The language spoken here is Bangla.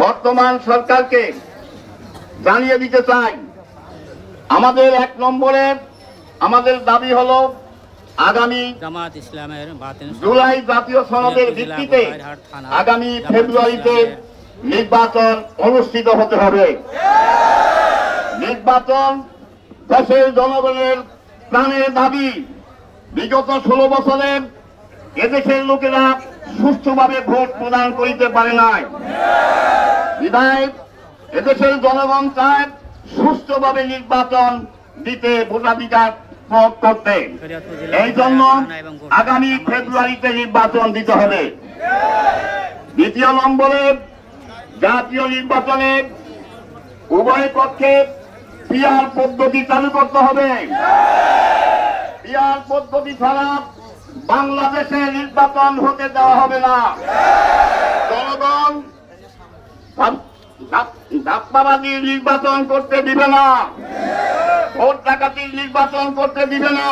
বর্তমান সরকারকে জানিয়ে দিতে চাই, আমাদের 1 নম্বরে আমাদের দাবি হলো আগামী জামাত ইসলামের জুলাই জাতীয় সনদের ভিত্তিতে আগামী ফেব্রুয়ারিতে নির্বাচন অনুষ্ঠিত হতে হবে। নির্বাচন দেশের জনগণের প্রাণের দাবি। বিগত 16 বছরে এদেশের লোকেরা সুষ্ঠুভাবে ভোট প্রদান করিতে পারে নাই। বিধায় এদেশের জনগণ চায় সুষ্ঠুভাবে নির্বাচন দিতে, ভোটাধিকার প্রয়োগ করতে। এই জন্য আগামী ফেব্রুয়ারিতে নির্বাচন দিতে হবে। 2 নম্বরে জাতীয় নির্বাচনে উভয় পক্ষে পিআর পদ্ধতি চালু করতে হবে। পিআর পদ্ধতি ছাড়া বাংলাদেশে নির্বাচন হতে দেওয়া হবে না। জনগণ ধাপ্পাবাজির নির্বাচন করতে দিবে না, ভোট ডাকাতির নির্বাচন করতে দিবে না।